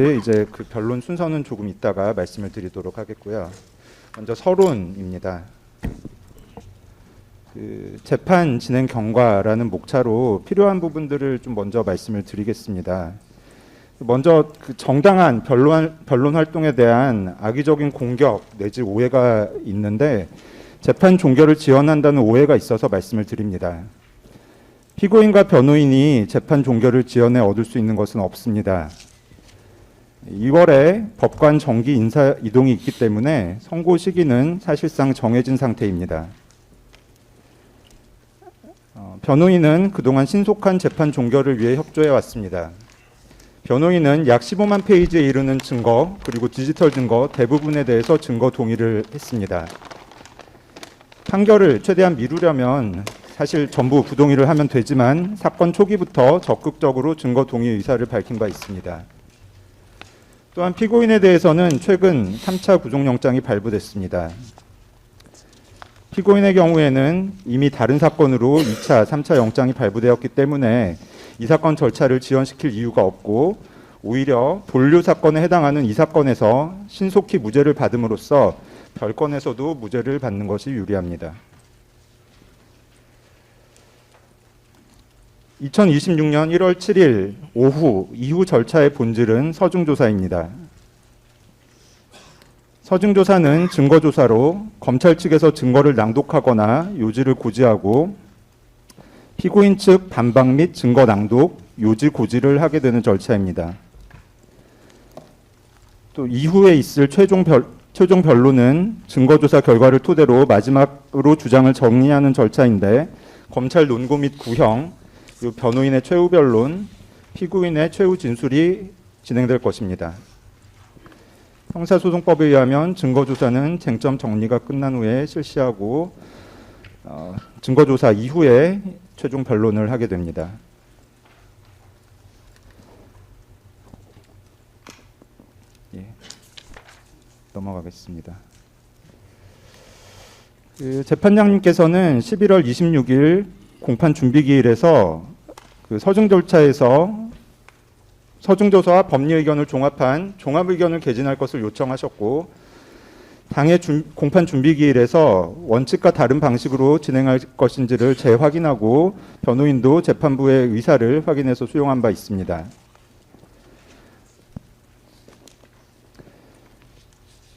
이제 그 변론 순서는 조금 이따가 말씀을 드리도록 하겠고요. 먼저 서론입니다. 재판 진행 경과라는 목차로 필요한 부분들을 좀 먼저 말씀을 드리겠습니다. 먼저 정당한 변론 활동에 대한 악의적인 공격 내지 오해가 있는데 재판 종결을 지연한다는 오해가 있어서 말씀을 드립니다. 피고인과 변호인이 재판 종결을 지연해 얻을 수 있는 것은 없습니다. 2월에 법관 정기 인사 이동이 있기 때문에 선고 시기는 사실상 정해진 상태입니다. 변호인은 그동안 신속한 재판 종결을 위해 협조해 왔습니다. 변호인은 약 15만 페이지에 이르는 증거 그리고 디지털 증거 대부분에 대해서 증거 동의를 했습니다. 판결을 최대한 미루려면 사실 전부 부동의를 하면 되지만 사건 초기부터 적극적으로 증거 동의 의사를 밝힌 바 있습니다. 또한 피고인에 대해서는 최근 3차 구속영장이 발부됐습니다. 피고인의 경우에는 이미 다른 사건으로 2차, 3차 영장이 발부되었기 때문에 이 사건 절차를 지연시킬 이유가 없고 오히려 본류 사건에 해당하는 이 사건에서 신속히 무죄를 받음으로써 별건에서도 무죄를 받는 것이 유리합니다. 2026년 1월 7일 오후 이후 절차의 본질은 서중조사입니다. 서중조사는 증거조사로 검찰 측에서 증거를 낭독하거나 요지를 고지하고 피고인 측 반박 및 증거 낭독, 요지 고지를 하게 되는 절차입니다. 또 이후에 있을 최종 변론은 증거조사 결과를 토대로 마지막으로 주장을 정리하는 절차인데 검찰 논고 및 구형, 그리고 변호인의 최후 변론, 피고인의 최후 진술이 진행될 것입니다. 형사소송법에 의하면 증거조사는 쟁점 정리가 끝난 후에 실시하고 증거조사 이후에 최종 변론을 하게 됩니다. 넘어가겠습니다. 재판장님께서는 11월 26일 공판 준비기일에서 서중조사와 법리의견을 종합한 종합의견을 개진할 것을 요청하셨고 당의 공판 준비기일에서 원칙과 다른 방식으로 진행할 것인지를 재확인하고 변호인도 재판부의 의사를 확인해서 수용한 바 있습니다.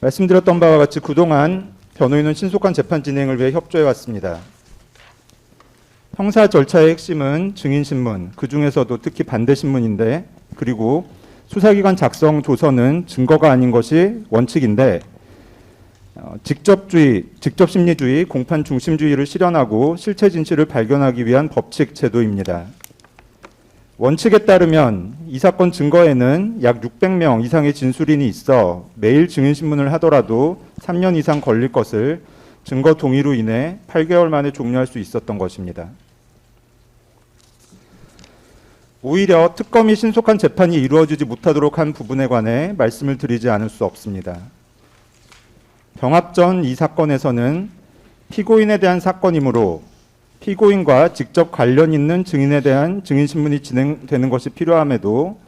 말씀드렸던 바와 같이 그동안 변호인은 신속한 재판 진행을 위해 협조해 왔습니다. 형사 절차의 핵심은 증인신문, 그중에서도 특히 반대신문인데 그리고 수사기관 작성 조서는 증거가 아닌 것이 원칙인데 직접심리주의, 공판중심주의를 실현하고 실체 진실을 발견하기 위한 법칙 제도입니다. 원칙에 따르면 이 사건 증거에는 약 600명 이상의 진술인이 있어 매일 증인신문을 하더라도 3년 이상 걸릴 것을 증거 동의로 인해 8개월 만에 종료할 수 있었던 것입니다. 오히려 특검이 신속한 재판이 이루어지지 못하도록 한 부분에 관해 말씀을 드리지 않을 수 없습니다. 병합 전 이 사건에서는 피고인에 대한 사건이므로 피고인과 직접 관련 있는 증인에 대한 증인신문이 진행되는 것이 필요함에도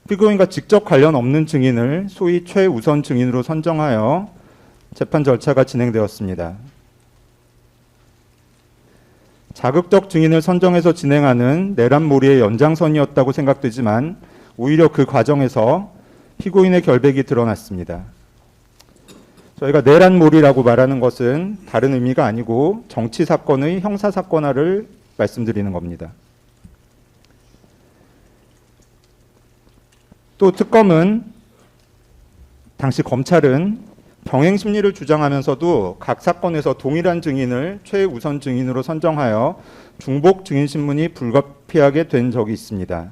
피고인과 직접 관련 없는 증인을 소위 최우선 증인으로 선정하여 재판 절차가 진행되었습니다. 자극적 증인을 선정해서 진행하는 내란몰이의 연장선이었다고 생각되지만 오히려 그 과정에서 피고인의 결백이 드러났습니다. 저희가 내란몰이라고 말하는 것은 다른 의미가 아니고 정치사건의 형사사건화를 말씀드리는 겁니다. 또 특검은 당시 검찰은 병행심리를 주장하면서도 각 사건에서 동일한 증인을 최우선 증인으로 선정하여 중복 증인신문이 불가피하게 된 적이 있습니다.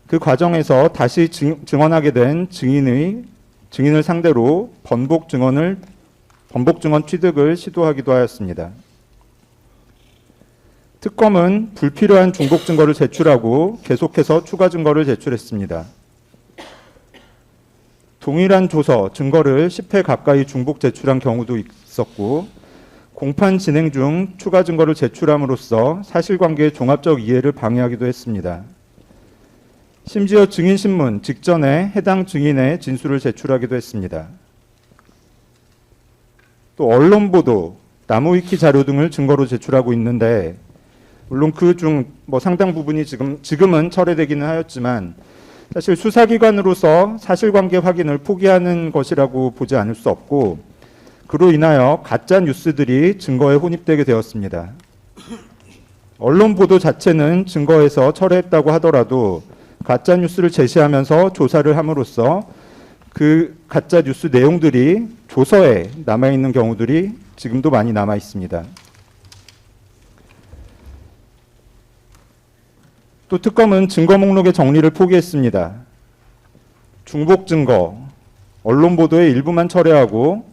그 과정에서 다시 증언하게 된 증인을 상대로 번복 증언 취득을 시도하기도 하였습니다. 특검은 불필요한 중복 증거를 제출하고 계속해서 추가 증거를 제출했습니다. 동일한 조서, 증거를 10회 가까이 중복 제출한 경우도 있었고 공판 진행 중 추가 증거를 제출함으로써 사실관계의 종합적 이해를 방해하기도 했습니다. 심지어 증인신문 직전에 해당 증인의 진술을 제출하기도 했습니다. 또 언론보도, 나무위키 자료 등을 증거로 제출하고 있는데 물론 그 중 상당 부분이 지금은 철회되기는 하였지만 사실 수사기관으로서 사실관계 확인을 포기하는 것이라고 보지 않을 수 없고 그로 인하여 가짜 뉴스들이 증거에 혼입되게 되었습니다. 언론 보도 자체는 증거에서 철회했다고 하더라도 가짜 뉴스를 제시하면서 조사를 함으로써 그 가짜 뉴스 내용들이 조서에 남아있는 경우들이 지금도 많이 남아 있습니다. 또 특검은 증거 목록의 정리를 포기했습니다. 중복 증거, 언론 보도의 일부만 철회하고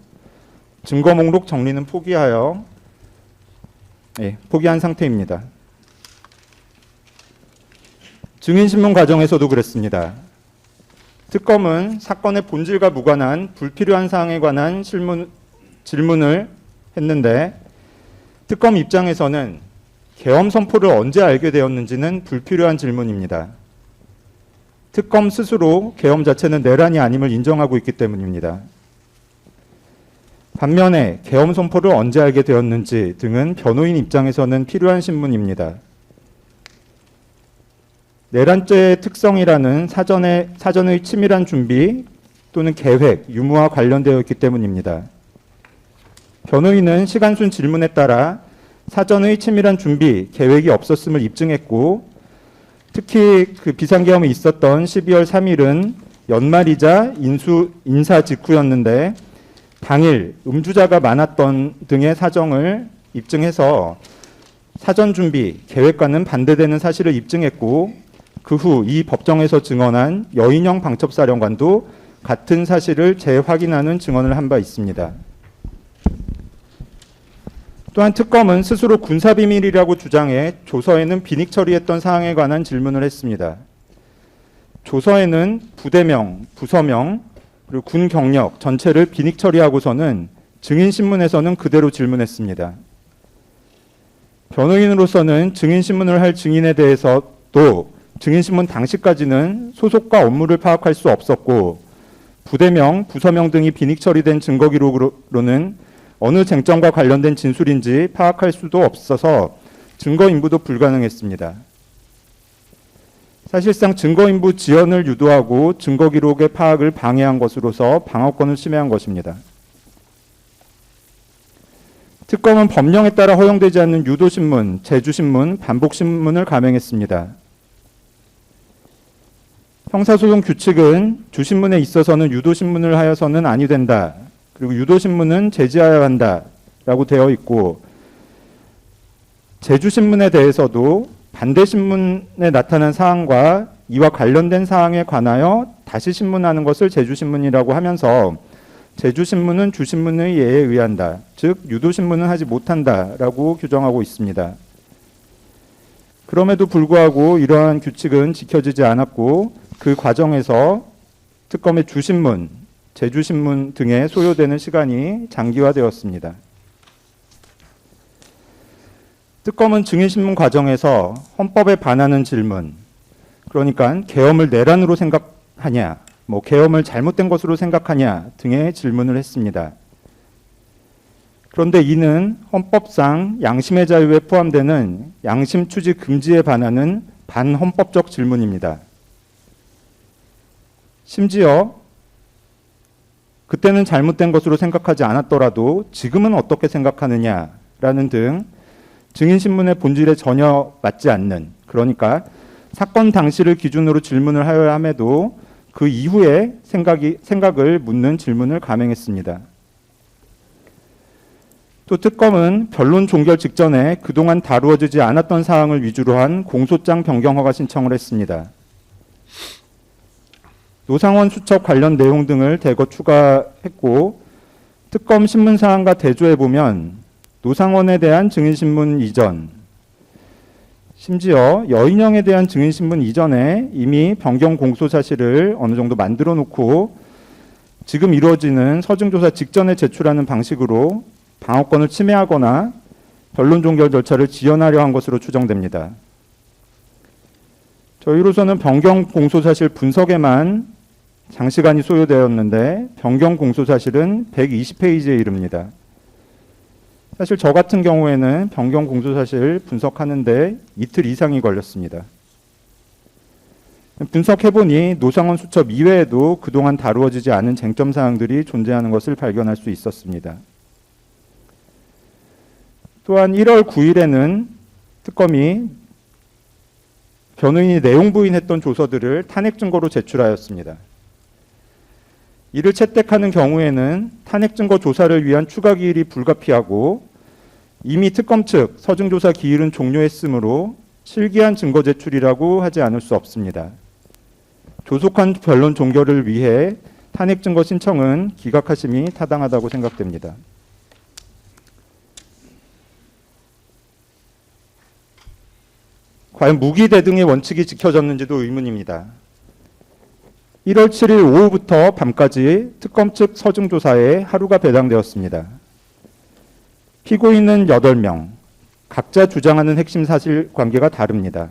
증거 목록 정리는 포기한 상태입니다. 증인신문 과정에서도 그랬습니다. 특검은 사건의 본질과 무관한 불필요한 사항에 관한 질문을 했는데 특검 입장에서는 계엄 선포를 언제 알게 되었는지는 불필요한 질문입니다. 특검 스스로 계엄 자체는 내란이 아님을 인정하고 있기 때문입니다. 반면에 계엄 선포를 언제 알게 되었는지 등은 변호인 입장에서는 필요한 신문입니다. 내란죄의 특성이라는 사전의 치밀한 준비 또는 계획, 유무와 관련되어 있기 때문입니다. 변호인은 시간순 질문에 따라 사전의 치밀한 준비, 계획이 없었음을 입증했고 특히 그 비상계엄이 있었던 12월 3일은 연말이자 인사 직후였는데 당일 음주자가 많았던 등의 사정을 입증해서 사전 준비, 계획과는 반대되는 사실을 입증했고 그 후 이 법정에서 증언한 여인영 방첩사령관도 같은 사실을 재확인하는 증언을 한 바 있습니다. 또한 특검은 스스로 군사비밀이라고 주장해 조서에는 비닉 처리했던 사항에 관한 질문을 했습니다. 조서에는 부대명, 부서명, 그리고 군 경력 전체를 비닉 처리하고서는 증인신문에서는 그대로 질문했습니다. 변호인으로서는 증인신문을 할 증인에 대해서도 증인신문 당시까지는 소속과 업무를 파악할 수 없었고 부대명, 부서명 등이 비닉 처리된 증거 기록으로는 어느 쟁점과 관련된 진술인지 파악할 수도 없어서 증거인부도 불가능했습니다. 사실상 증거인부 지연을 유도하고 증거 기록의 파악을 방해한 것으로서 방어권을 침해한 것입니다. 특검은 법령에 따라 허용되지 않는 유도신문, 제주신문, 반복신문을 감행했습니다. 형사소송 규칙은 주신문에 있어서는 유도신문을 하여서는 아니 된다. 그리고 유도신문은 제지하여야 한다라고 되어 있고 제주신문에 대해서도 반대신문에 나타난 사항과 이와 관련된 사항에 관하여 다시 신문하는 것을 제주신문이라고 하면서 제주신문은 주신문의 예에 의한다. 즉 유도신문은 하지 못한다라고 규정하고 있습니다. 그럼에도 불구하고 이러한 규칙은 지켜지지 않았고 그 과정에서 특검의 주신문, 제주신문 등에 소요되는 시간이 장기화되었습니다. 특검은 증인신문 과정에서 헌법에 반하는 질문, 그러니까 계엄을 내란으로 생각하냐, 계엄을 잘못된 것으로 생각하냐 등의 질문을 했습니다. 그런데 이는 헌법상 양심의 자유에 포함되는 양심 추지 금지에 반하는 반헌법적 질문입니다. 심지어 그때는 잘못된 것으로 생각하지 않았더라도 지금은 어떻게 생각하느냐라는 등 증인신문의 본질에 전혀 맞지 않는, 그러니까 사건 당시를 기준으로 질문을 하여야 함에도 그 이후에 생각을 묻는 질문을 감행했습니다. 또 특검은 변론 종결 직전에 그동안 다루어지지 않았던 사항을 위주로 한 공소장 변경 허가 신청을 했습니다. 노상원 수첩 관련 내용 등을 대거 추가했고 특검 신문 사항과 대조해 보면 노상원에 대한 증인신문 이전, 심지어 여인영에 대한 증인신문 이전에 이미 변경 공소 사실을 어느 정도 만들어 놓고 지금 이루어지는 서증조사 직전에 제출하는 방식으로 방어권을 침해하거나 변론 종결 절차를 지연하려 한 것으로 추정됩니다. 저희로서는 변경 공소사실 분석에만 장시간이 소요되었는데 변경 공소사실은 120페이지에 이릅니다. 사실 저 같은 경우에는 변경 공소사실 분석하는데 이틀 이상이 걸렸습니다. 분석해보니 노상원 수첩 이외에도 그동안 다루어지지 않은 쟁점 사항들이 존재하는 것을 발견할 수 있었습니다. 또한 1월 9일에는 특검이 변호인이 내용 부인했던 조서들을 탄핵 증거로 제출하였습니다. 이를 채택하는 경우에는 탄핵 증거 조사를 위한 추가 기일이 불가피하고 이미 특검 측 서증 조사 기일은 종료했으므로 실기한 증거 제출이라고 하지 않을 수 없습니다. 조속한 변론 종결을 위해 탄핵 증거 신청은 기각하심이 타당하다고 생각됩니다. 과연 무기 대등의 원칙이 지켜졌는지도 의문입니다. 1월 7일 오후부터 밤까지 특검 측 서증 조사에 하루가 배당되었습니다. 피고인은 8명, 각자 주장하는 핵심 사실관계가 다릅니다.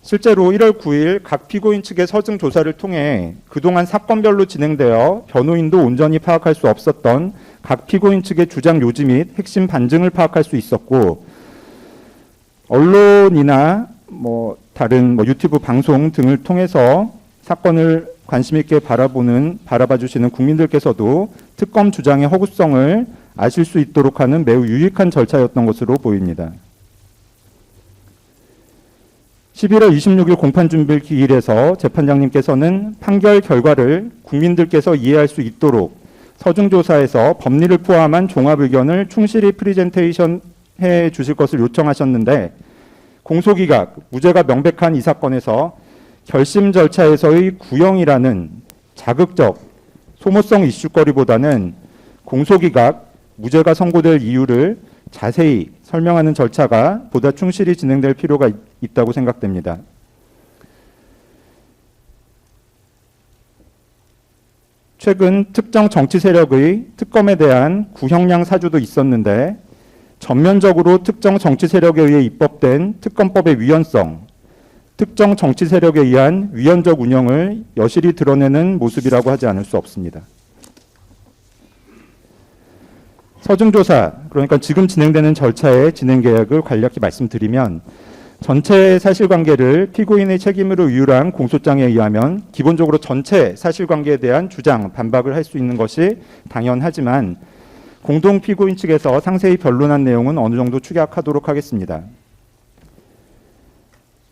실제로 1월 9일 각 피고인 측의 서증 조사를 통해 그동안 사건별로 진행되어 변호인도 온전히 파악할 수 없었던 각 피고인 측의 주장 요지 및 핵심 반증을 파악할 수 있었고, 언론이나 다른 유튜브 방송 등을 통해서 사건을 관심 있게 바라봐 주시는 국민들께서도 특검 주장의 허구성을 아실 수 있도록 하는 매우 유익한 절차였던 것으로 보입니다. 11월 26일 공판준비 기일에서 재판장님께서는 판결 결과를 국민들께서 이해할 수 있도록 서중조사에서 법리를 포함한 종합의견을 충실히 프리젠테이션 해 주실 것을 요청하셨는데, 공소기각, 무죄가 명백한 이 사건에서 결심 절차에서의 구형이라는 자극적 소모성 이슈거리보다는 공소기각, 무죄가 선고될 이유를 자세히 설명하는 절차가 보다 충실히 진행될 필요가 있다고 생각됩니다. 최근 특정 정치 세력의 특검에 대한 구형량 사주도 있었는데, 전면적으로 특정 정치 세력에 의해 입법된 특검법의 위헌성, 특정 정치 세력에 의한 위헌적 운영을 여실히 드러내는 모습이라고 하지 않을 수 없습니다. 서중조사, 그러니까 지금 진행되는 절차의 진행 계획을 간략히 말씀드리면, 전체 사실관계를 피고인의 책임으로 이유한 공소장에 의하면 기본적으로 전체 사실관계에 대한 주장, 반박을 할 수 있는 것이 당연하지만, 공동 피고인 측에서 상세히 변론한 내용은 어느 정도 축약하도록 하겠습니다.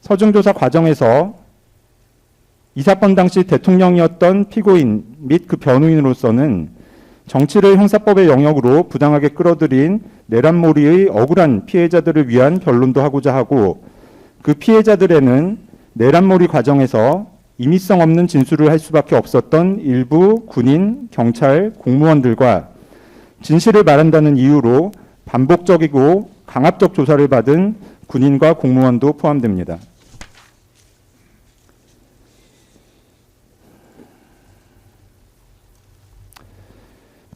서중조사 과정에서 이 사건 당시 대통령이었던 피고인 및 그 변호인으로서는 정치를 형사법의 영역으로 부당하게 끌어들인 내란몰이의 억울한 피해자들을 위한 변론도 하고자 하고, 그 피해자들에는 내란몰이 과정에서 임의성 없는 진술을 할 수밖에 없었던 일부 군인, 경찰, 공무원들과 진실을 말한다는 이유로 반복적이고 강압적 조사를 받은 군인과 공무원도 포함됩니다.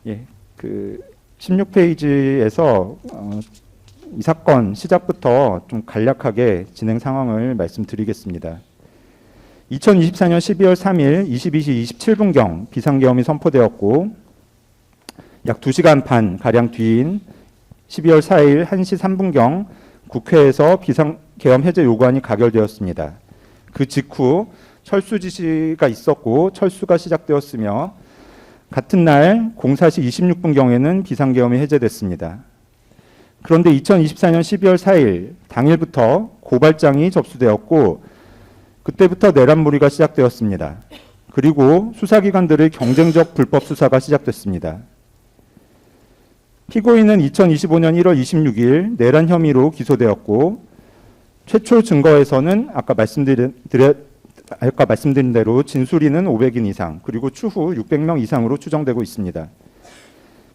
예, 16페이지에서 이 사건 시작부터 좀 간략하게 진행 상황을 말씀드리겠습니다. 2024년 12월 3일 22시 27분경 비상계엄이 선포되었고, 약 2시간 반 가량 뒤인 12월 4일 1시 3분경 국회에서 비상계엄 해제 요구안이 가결되었습니다. 그 직후 철수 지시가 있었고 철수가 시작되었으며, 같은 날 04시 26분경에는 비상계엄이 해제됐습니다. 그런데 2024년 12월 4일 당일부터 고발장이 접수되었고, 그때부터 내란몰이가 시작되었습니다. 그리고 수사기관들의 경쟁적 불법 수사가 시작됐습니다. 피고인은 2025년 1월 26일 내란 혐의로 기소되었고, 최초 증거에서는 아까 말씀드린 대로 진술인은 500인 이상, 그리고 추후 600명 이상으로 추정되고 있습니다.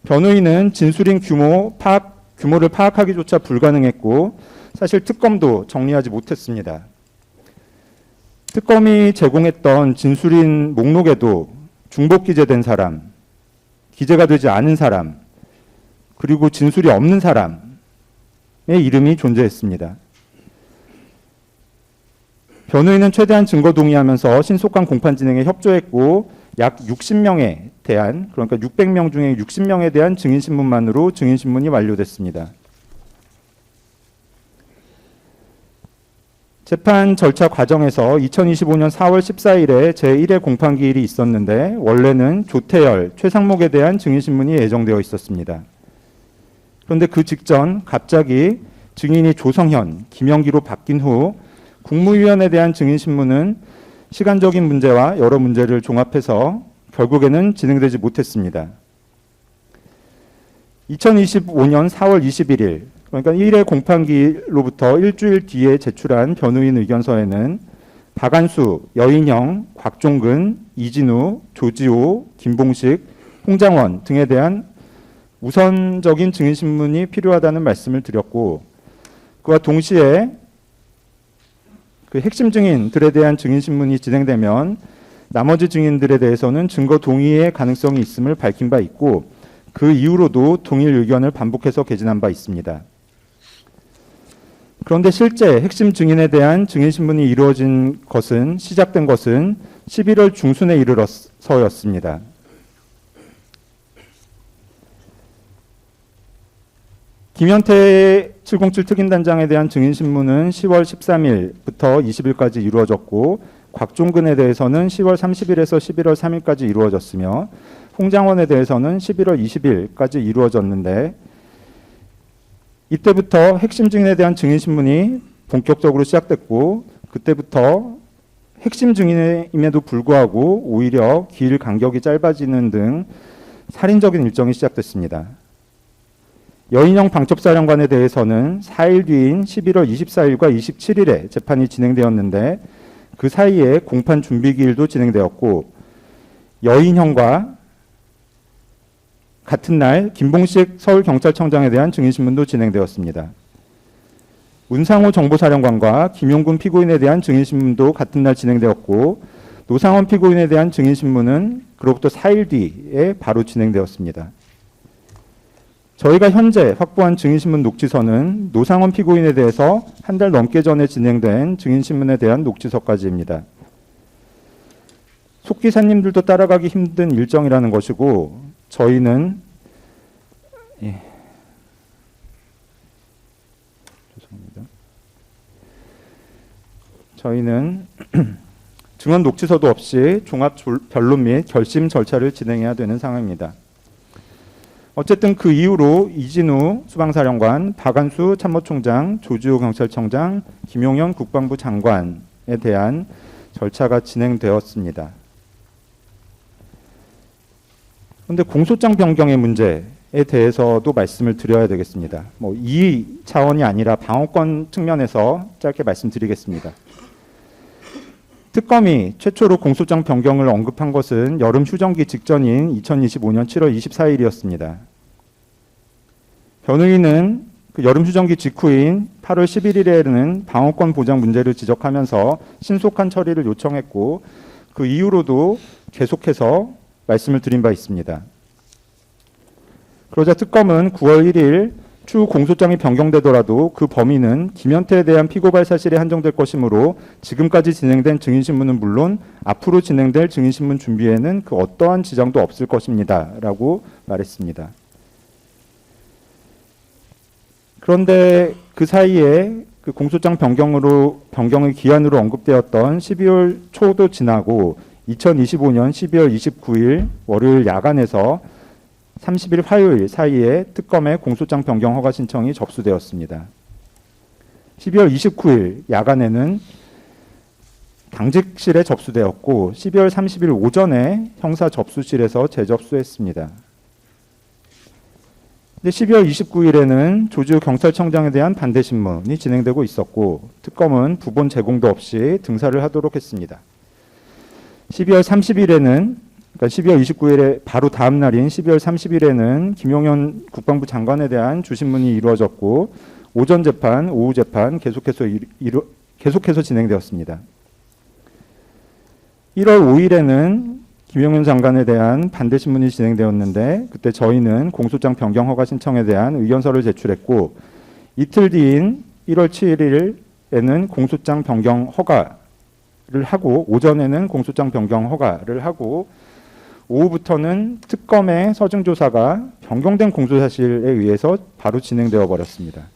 변호인은 진술인 규모를 파악하기조차 불가능했고, 사실 특검도 정리하지 못했습니다. 특검이 제공했던 진술인 목록에도 중복 기재된 사람, 기재가 되지 않은 사람, 그리고 진술이 없는 사람의 이름이 존재했습니다. 변호인은 최대한 증거 동의하면서 신속한 공판 진행에 협조했고 약 60명에 대한, 그러니까 600명 중에 60명에 대한 증인신문만으로 증인신문이 완료됐습니다. 재판 절차 과정에서 2025년 4월 14일에 제1회 공판기일이 있었는데 원래는 조태열, 최상목에 대한 증인신문이 예정되어 있었습니다. 그런데 그 직전 갑자기 증인이 조성현, 김영기로 바뀐 후 국무위원에 대한 증인신문은 시간적인 문제와 여러 문제를 종합해서 결국에는 진행되지 못했습니다. 2025년 4월 21일, 그러니까 1회 공판기로부터 일주일 뒤에 제출한 변호인 의견서에는 박안수, 여인형, 곽종근, 이진우, 조지호, 김봉식, 홍장원 등에 대한 우선적인 증인신문이 필요하다는 말씀을 드렸고, 그와 동시에 그 핵심 증인들에 대한 증인신문이 진행되면 나머지 증인들에 대해서는 증거 동의의 가능성이 있음을 밝힌 바 있고, 그 이후로도 동일 의견을 반복해서 개진한 바 있습니다. 그런데 실제 핵심 증인에 대한 증인신문이 이루어진 것은, 시작된 것은 11월 중순에 이르러서였습니다. 김현태 707 특임단장에 대한 증인신문은 10월 13일부터 20일까지 이루어졌고, 곽종근에 대해서는 10월 30일에서 11월 3일까지 이루어졌으며, 홍장원에 대해서는 11월 20일까지 이루어졌는데, 이때부터 핵심 증인에 대한 증인신문이 본격적으로 시작됐고, 그때부터 핵심 증인임에도 불구하고 오히려 기일 간격이 짧아지는 등 살인적인 일정이 시작됐습니다. 여인형 방첩사령관에 대해서는 4일 뒤인 11월 24일과 27일에 재판이 진행되었는데 그 사이에 공판 준비기일도 진행되었고, 여인형과 같은 날 김봉식 서울경찰청장에 대한 증인신문도 진행되었습니다. 운상호 정보사령관과 김용군 피고인에 대한 증인신문도 같은 날 진행되었고, 노상원 피고인에 대한 증인신문은 그로부터 4일 뒤에 바로 진행되었습니다. 저희가 현재 확보한 증인신문 녹취서는 노상원 피고인에 대해서 한 달 넘게 전에 진행된 증인신문에 대한 녹취서까지입니다. 속기사님들도 따라가기 힘든 일정이라는 것이고, 저희는 죄송합니다. 저희는 증언 녹취서도 없이 종합 변론 및 결심 절차를 진행해야 되는 상황입니다. 어쨌든 그 이후로 이진우 수방사령관, 박안수 참모총장, 조지호 경찰청장, 김용현 국방부 장관에 대한 절차가 진행되었습니다. 그런데 공소장 변경의 문제에 대해서도 말씀을 드려야 되겠습니다. 이 차원이 아니라 방어권 측면에서 짧게 말씀드리겠습니다. 특검이 최초로 공소장 변경을 언급한 것은 여름 휴전기 직전인 2025년 7월 24일이었습니다. 변호인은 그 여름 휴전기 직후인 8월 11일에는 방어권 보장 문제를 지적하면서 신속한 처리를 요청했고, 그 이후로도 계속해서 말씀을 드린 바 있습니다. 그러자 특검은 9월 1일 추후 공소장이 변경되더라도 그 범위는 김현태에 대한 피고발 사실에 한정될 것이므로 지금까지 진행된 증인신문은 물론 앞으로 진행될 증인신문 준비에는 그 어떠한 지장도 없을 것입니다. 라고 말했습니다. 그런데 그 사이에 그 공소장 변경의 기한으로 언급되었던 12월 초도 지나고 2025년 12월 29일 월요일 야간에서 30일 화요일 사이에 특검의 공소장 변경 허가 신청이 접수되었습니다. 12월 29일 야간에는 당직실에 접수되었고 12월 30일 오전에 형사 접수실에서 재접수했습니다. 근데 12월 29일에는 조지호 경찰청장에 대한 반대 신문이 진행되고 있었고 특검은 부본 제공도 없이 등사를 하도록 했습니다. 12월 30일에는 그러니까 12월 29일에 바로 다음 날인 12월 30일에는 김용현 국방부 장관에 대한 주신문이 이루어졌고 오전 재판, 오후 재판 계속해서 진행되었습니다. 1월 5일에는 김용현 장관에 대한 반대 신문이 진행되었는데 그때 저희는 공소장 변경 허가 신청에 대한 의견서를 제출했고 이틀 뒤인 1월 7일에는 공소장 변경 허가를 하고 오전에는 공소장 변경 허가를 하고 오후부터는 특검의 서증조사가 변경된 공소사실에 의해서 바로 진행되어 버렸습니다.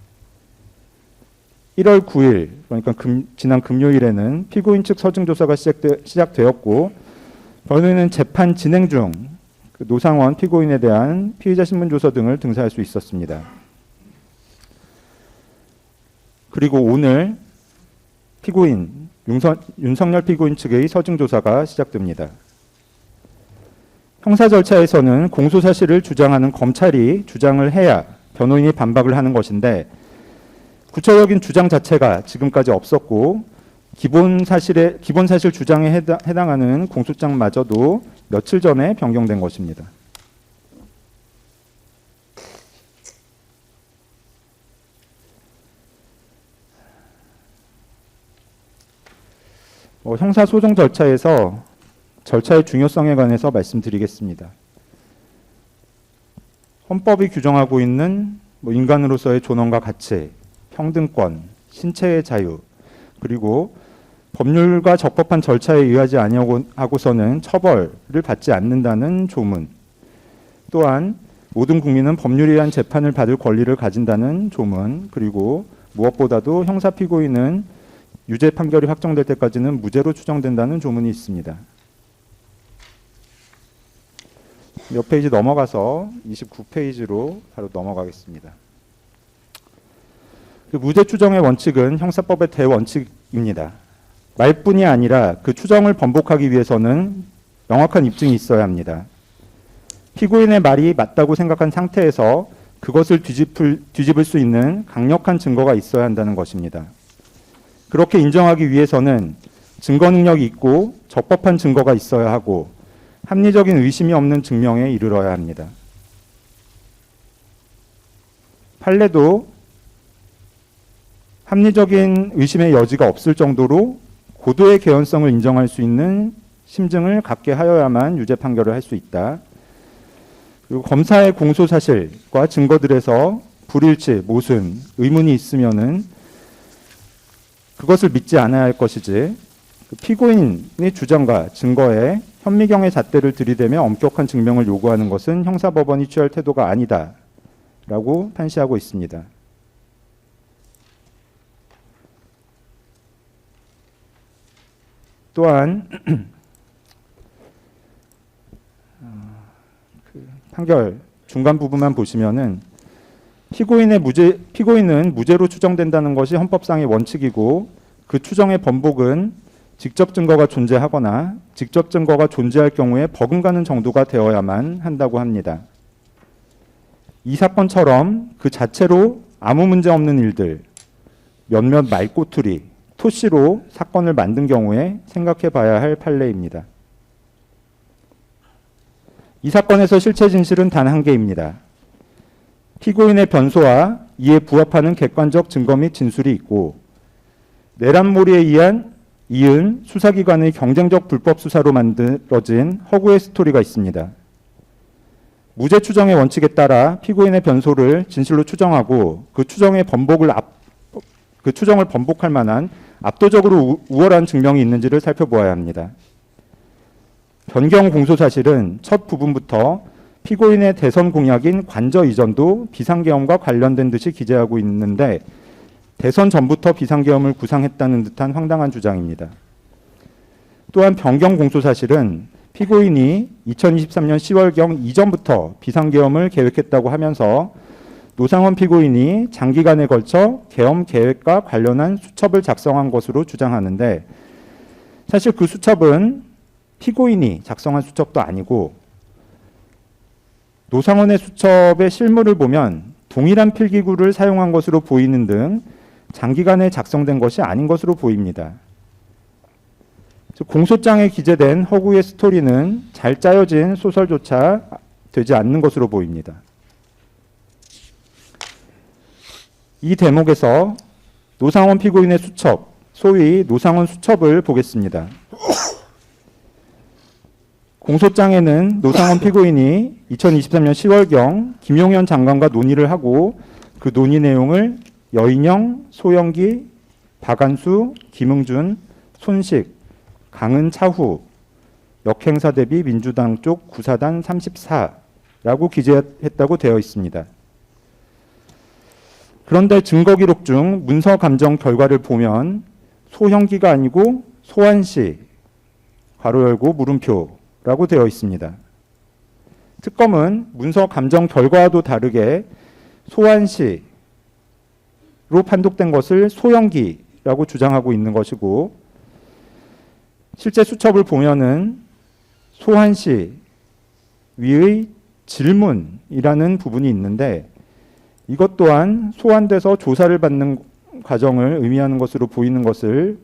1월 9일 그러니까 지난 금요일에는 피고인 측 서증조사가 시작되었고 저희는 재판 진행 중 노상원 피고인에 대한 피의자 신문조서 등을 등사할 수 있었습니다. 그리고 오늘 피고인 윤석열 피고인 측의 서증조사가 시작됩니다. 형사 절차에서는 공소사실을 주장하는 검찰이 주장을 해야 변호인이 반박을 하는 것인데 구체적인 주장 자체가 지금까지 없었고 기본 사실 주장에 해당하는 공소장마저도 며칠 전에 변경된 것입니다. 형사소송 절차에서 절차의 중요성에 관해서 말씀드리겠습니다. 헌법이 규정하고 있는 인간으로서의 존엄과 가치, 평등권, 신체의 자유, 그리고 법률과 적법한 절차에 의하지 아니하고서는 처벌을 받지 않는다는 조문, 또한 모든 국민은 법률에 의한 재판을 받을 권리를 가진다는 조문, 그리고 무엇보다도 형사 피고인은 유죄 판결이 확정될 때까지는 무죄로 추정된다는 조문이 있습니다. 몇 페이지 넘어가서 29페이지로 바로 넘어가겠습니다. 무죄 추정의 원칙은 형사법의 대원칙입니다. 말뿐이 아니라 그 추정을 번복하기 위해서는 명확한 입증이 있어야 합니다. 피고인의 말이 맞다고 생각한 상태에서 그것을 뒤집을 수 있는 강력한 증거가 있어야 한다는 것입니다. 그렇게 인정하기 위해서는 증거 능력이 있고 적법한 증거가 있어야 하고 합리적인 의심이 없는 증명에 이르러야 합니다. 판례도 합리적인 의심의 여지가 없을 정도로 고도의 개연성을 인정할 수 있는 심증을 갖게 하여야만 유죄 판결을 할 수 있다. 그리고 검사의 공소 사실과 증거들에서 불일치, 모순, 의문이 있으면은 그것을 믿지 않아야 할 것이지 피고인의 주장과 증거에 현미경의 잣대를 들이대며 엄격한 증명을 요구하는 것은 형사법원이 취할 태도가 아니다라고 판시하고 있습니다. 또한 판결 중간 부분만 보시면은 피고인은 무죄로 추정된다는 것이 헌법상의 원칙이고 그 추정의 번복은 직접 증거가 존재하거나 직접 증거가 존재할 경우에 버금가는 정도가 되어야만 한다고 합니다. 이 사건처럼 그 자체로 아무 문제 없는 일들, 몇몇 말꼬투리, 토시로 사건을 만든 경우에 생각해 봐야 할 판례입니다. 이 사건에서 실체 진실은 단 한 개입니다. 피고인의 변소와 이에 부합하는 객관적 증거 및 진술이 있고 내란몰이에 이은 수사기관의 경쟁적 불법 수사로 만들어진 허구의 스토리가 있습니다. 무죄 추정의 원칙에 따라 피고인의 변소를 진실로 추정하고 그 추정을 번복할 만한 압도적으로 우월한 증명이 있는지를 살펴보아야 합니다. 변경 공소 사실은 첫 부분부터 피고인의 대선 공약인 관저 이전도 비상계엄과 관련된 듯이 기재하고 있는데 대선 전부터 비상계엄을 구상했다는 듯한 황당한 주장입니다. 또한 변경 공소 사실은 피고인이 2023년 10월경 이전부터 비상계엄을 계획했다고 하면서 노상원 피고인이 장기간에 걸쳐 계엄 계획과 관련한 수첩을 작성한 것으로 주장하는데 사실 그 수첩은 피고인이 작성한 수첩도 아니고 노상원의 수첩의 실물을 보면 동일한 필기구를 사용한 것으로 보이는 등 장기간에 작성된 것이 아닌 것으로 보입니다. 공소장에 기재된 허구의 스토리는 잘 짜여진 소설조차 되지 않는 것으로 보입니다. 이 대목에서 노상원 피고인의 수첩, 소위 노상원 수첩을 보겠습니다. 공소장에는 노상원 피고인이 2023년 10월경 김용현 장관과 논의를 하고 그 논의 내용을 여인영, 소영기, 박안수, 김응준, 손식, 강은 차후, 역행사 대비 민주당 쪽 구사단 34라고 기재했다고 되어 있습니다. 그런데 증거기록 중 문서 감정 결과를 보면 소형기가 아니고 소환씨, 괄호 열고 물음표라고 되어 있습니다. 특검은 문서 감정 결과와도 다르게 소환씨로 판독된 것을 소형기라고 주장하고 있는 것이고, 실제 수첩을 보면은 소환씨 위의 질문이라는 부분이 있는데, 이것 또한 소환돼서 조사를 받는 과정을 의미하는 것으로 보이는 것을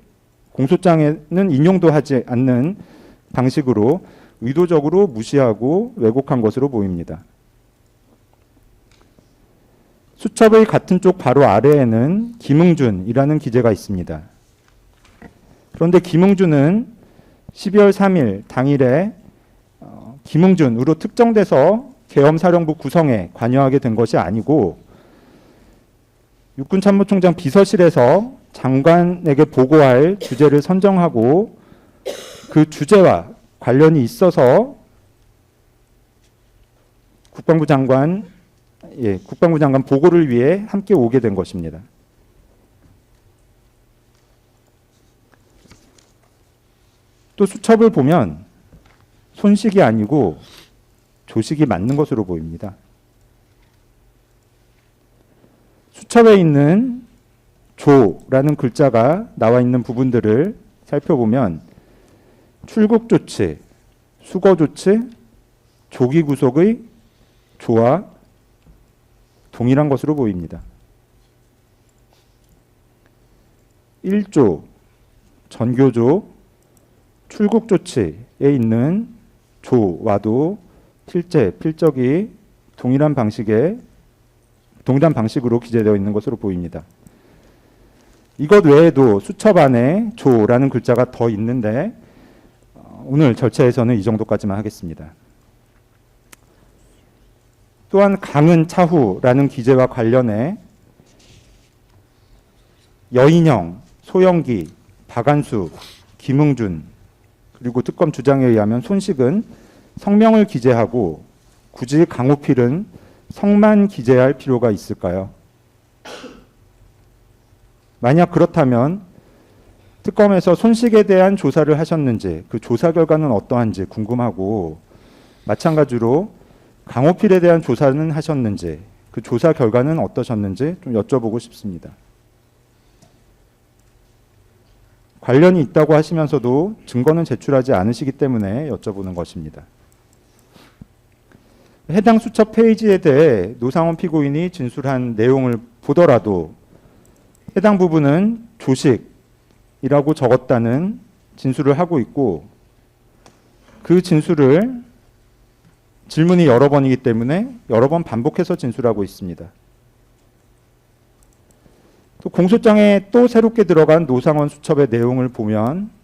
공소장에는 인용도 하지 않는 방식으로 의도적으로 무시하고 왜곡한 것으로 보입니다. 수첩의 같은 쪽 바로 아래에는 김응준이라는 기재가 있습니다. 그런데 김응준은 12월 3일 당일에 김응준으로 특정돼서 계엄사령부 구성에 관여하게 된 것이 아니고 육군참모총장 비서실에서 장관에게 보고할 주제를 선정하고 그 주제와 관련이 있어서 국방부 장관 보고를 위해 함께 오게 된 것입니다. 또 수첩을 보면 손식이 아니고 조식이 맞는 것으로 보입니다. 수첩에 있는 조라는 글자가 나와 있는 부분들을 살펴보면 출국 조치, 수거 조치, 조기 구속의 조와 동일한 것으로 보입니다. 1조, 전교조, 출국 조치에 있는 조와도 실제 필적이 동일한 방식으로 기재되어 있는 것으로 보입니다. 이것 외에도 수첩 안에 조라는 글자가 더 있는데 오늘 절차에서는 이 정도까지만 하겠습니다. 또한 강은 차후라는 기재와 관련해 여인영, 소영기, 박안수, 김응준 그리고 특검 주장에 의하면 손식은 성명을 기재하고 굳이 강호필은 성만 기재할 필요가 있을까요? 만약 그렇다면 특검에서 손식에 대한 조사를 하셨는지 그 조사 결과는 어떠한지 궁금하고, 마찬가지로 강호필에 대한 조사는 하셨는지 그 조사 결과는 어떠셨는지 좀 여쭤보고 싶습니다. 관련이 있다고 하시면서도 증거는 제출하지 않으시기 때문에 여쭤보는 것입니다. 해당 수첩 페이지에 대해 노상원 피고인이 진술한 내용을 보더라도 해당 부분은 조식이라고 적었다는 진술을 하고 있고, 그 진술을 질문이 여러 번이기 때문에 여러 번 반복해서 진술하고 있습니다. 또 공소장에 또 새롭게 들어간 노상원 수첩의 내용을 보면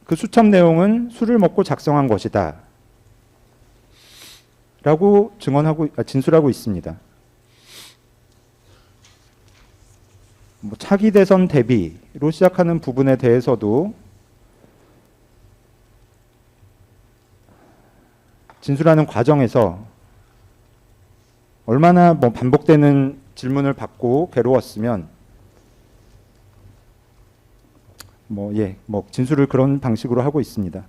그 수첩 내용은 술을 먹고 작성한 것이다 라고 진술하고 있습니다. 차기 대선 대비로 시작하는 부분에 대해서도 진술하는 과정에서 얼마나 반복되는 질문을 받고 괴로웠으면 진술을 그런 방식으로 하고 있습니다.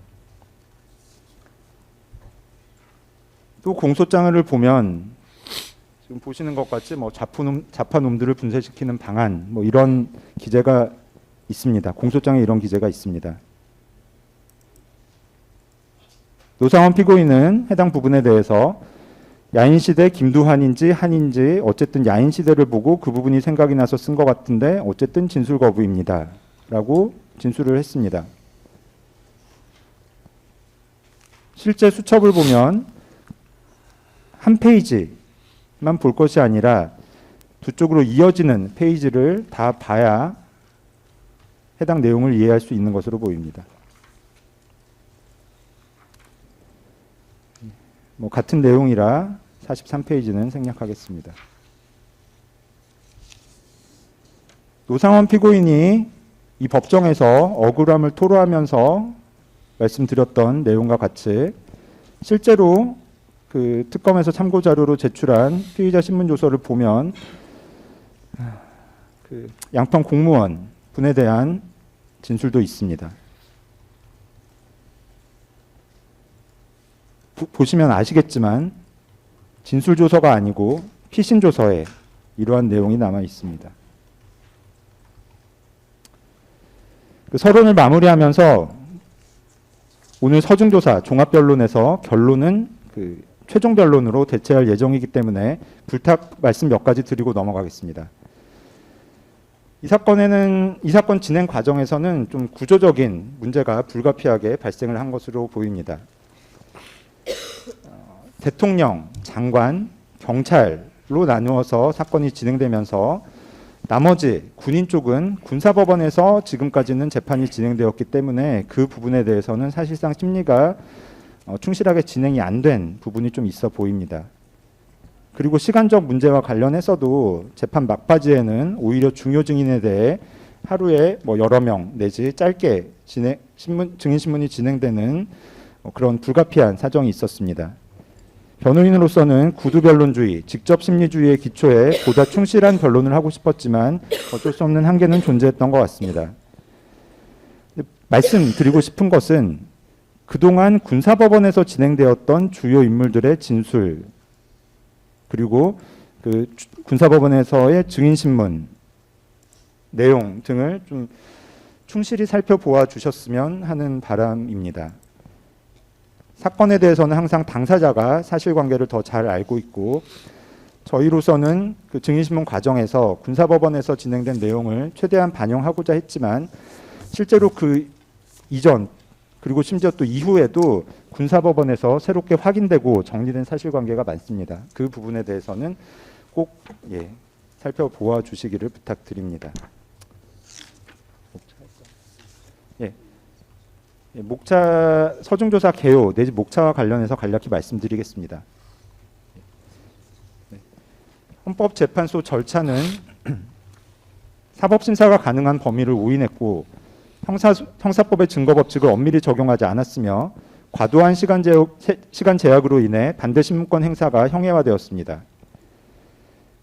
또 공소장을 보면 지금 보시는 것 같이 좌파놈들을 분쇄시키는 방안 이런 기재가 있습니다. 공소장에 이런 기재가 있습니다. 노상원 피고인은 해당 부분에 대해서 야인시대 김두한인지 한인지 어쨌든 야인시대를 보고 그 부분이 생각이 나서 쓴 것 같은데 어쨌든 진술 거부입니다 라고 진술을 했습니다. 실제 수첩을 보면 한 페이지만 볼 것이 아니라 두 쪽으로 이어지는 페이지를 다 봐야 해당 내용을 이해할 수 있는 것으로 보입니다. 같은 내용이라 43페이지는 생략하겠습니다. 노상원 피고인이 이 법정에서 억울함을 토로하면서 말씀드렸던 내용과 같이 실제로 그 특검에서 참고 자료로 제출한 피의자 신문조서를 보면 그 양평 공무원 분에 대한 진술도 있습니다. 보시면 아시겠지만 진술조서가 아니고 피신조서에 이러한 내용이 남아 있습니다. 그 서론을 마무리하면서 오늘 서중조사 종합변론에서 결론은 그 최종 변론으로 대체할 예정이기 때문에 불탁 말씀 몇 가지 드리고 넘어가겠습니다. 이 사건 진행 과정에서는 좀 구조적인 문제가 불가피하게 발생을 한 것으로 보입니다. 대통령, 장관, 경찰로 나누어서 사건이 진행되면서 나머지 군인 쪽은 군사법원에서 지금까지는 재판이 진행되었기 때문에 그 부분에 대해서는 사실상 심리가 충실하게 진행이 안 된 부분이 좀 있어 보입니다. 그리고 시간적 문제와 관련해서도 재판 막바지에는 오히려 중요 증인에 대해 하루에 여러 명 내지 짧게 증인 신문이 진행되는 그런 불가피한 사정이 있었습니다. 변호인으로서는 구두변론주의, 직접심리주의의 기초에 보다 충실한 변론을 하고 싶었지만 어쩔 수 없는 한계는 존재했던 것 같습니다. 말씀드리고 싶은 것은 그동안 군사법원에서 진행되었던 주요 인물들의 진술 그리고 그 군사법원에서의 증인신문 내용 등을 좀 충실히 살펴보아 주셨으면 하는 바람입니다. 사건에 대해서는 항상 당사자가 사실관계를 더 잘 알고 있고 저희로서는 그 증인신문 과정에서 군사법원에서 진행된 내용을 최대한 반영하고자 했지만 실제로 그 이전 그리고 심지어 또 이후에도 군사법원에서 새롭게 확인되고 정리된 사실관계가 많습니다. 그 부분에 대해서는 꼭 살펴보아 주시기를 부탁드립니다. 목차 서중조사 개요 내지 목차와 관련해서 간략히 말씀드리겠습니다. 헌법재판소 절차는 사법심사가 가능한 범위를 오인했고 형사법의 증거법칙을 엄밀히 적용하지 않았으며 과도한 시간 제약으로 인해 반대신문권 행사가 형해화되었습니다.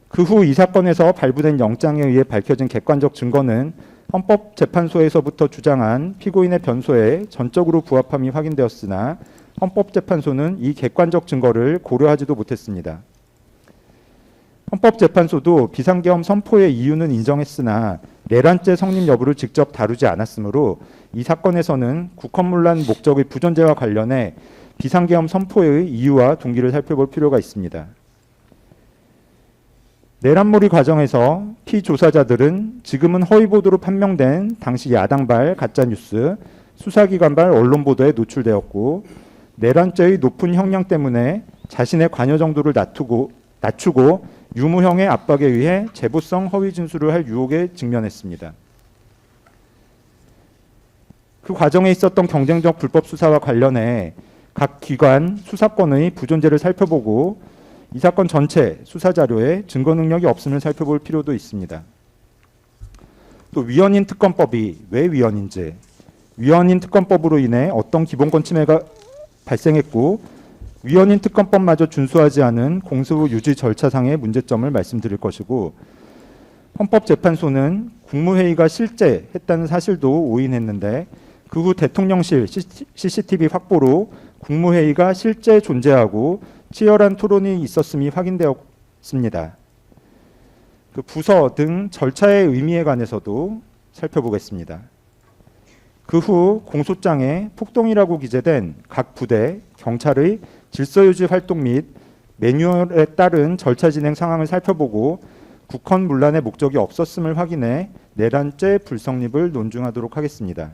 그 후 이 사건에서 발부된 영장에 의해 밝혀진 객관적 증거는 헌법재판소에서부터 주장한 피고인의 변소에 전적으로 부합함이 확인되었으나 헌법재판소는 이 객관적 증거를 고려하지도 못했습니다. 헌법재판소도 비상계엄 선포의 이유는 인정했으나 내란죄 성립 여부를 직접 다루지 않았으므로 이 사건에서는 국헌문란 목적의 부존재와 관련해 비상계엄 선포의 이유와 동기를 살펴볼 필요가 있습니다. 내란몰이 과정에서 피조사자들은 지금은 허위보도로 판명된 당시 야당발 가짜뉴스, 수사기관발 언론보도에 노출되었고 내란죄의 높은 형량 때문에 자신의 관여 정도를 낮추고 유무형의 압박에 의해 제보성 허위 진술을 할 유혹에 직면했습니다. 그 과정에 있었던 경쟁적 불법 수사와 관련해 각 기관 수사권의 부존재를 살펴보고 이 사건 전체 수사 자료에 증거 능력이 없음을 살펴볼 필요도 있습니다. 또 위헌인 특검법이 왜 위헌인지, 위헌인 특검법으로 인해 어떤 기본권 침해가 발생했고 위헌인 특검법마저 준수하지 않은 공소 유지 절차상의 문제점을 말씀드릴 것이고 헌법재판소는 국무회의가 실제 했다는 사실도 오인했는데 그 후 대통령실 CCTV 확보로 국무회의가 실제 존재하고 치열한 토론이 있었음이 확인되었습니다. 그 부서 등 절차의 의미에 관해서도 살펴보겠습니다. 그 후 공소장에 폭동이라고 기재된 각 부대, 경찰의 질서유지 활동 및 매뉴얼에 따른 절차 진행 상황을 살펴보고 국헌문란의 목적이 없었음을 확인해 내란죄 불성립을 논중하도록 하겠습니다.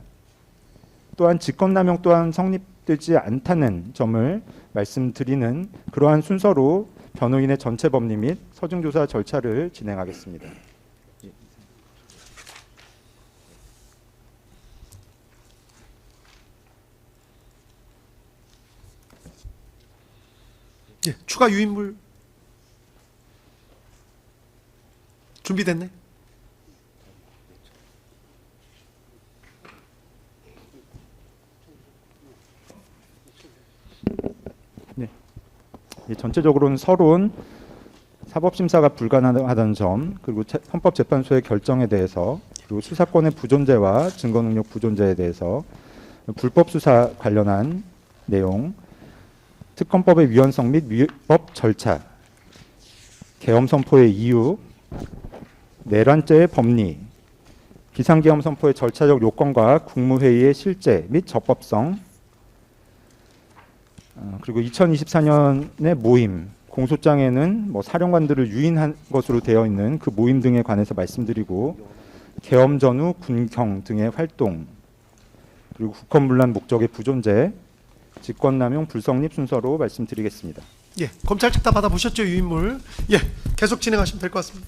또한 직권남용 또한 성립되지 않다는 점을 말씀드리는 그러한 순서로 변호인의 전체 법리 및 서중조사 절차를 진행하겠습니다. 예, 추가 유인물 준비됐네. 전체적으로는 서론, 사법심사가 불가능하다는 점, 그리고 헌법재판소의 결정에 대해서, 그리고 수사권의 부존재와 증거능력 부존재에 대해서, 불법 수사 관련한 내용, 특검법의 위헌성 및 위법 절차, 계엄 선포의 이유, 내란죄의 법리, 비상계엄 선포의 절차적 요건과 국무회의의 실제 및 적법성, 그리고 2024년의 모임, 공소장에는 뭐 사령관들을 유인한 것으로 되어 있는 그 모임 등에 관해서 말씀드리고, 계엄 전후 군경 등의 활동, 그리고 국헌문란 목적의 부존재, 직권남용 불성립 순서로 말씀드리겠습니다. 예, 검찰 측 다 받아보셨죠, 유인물? 예, 계속 진행하시면 될 것 같습니다.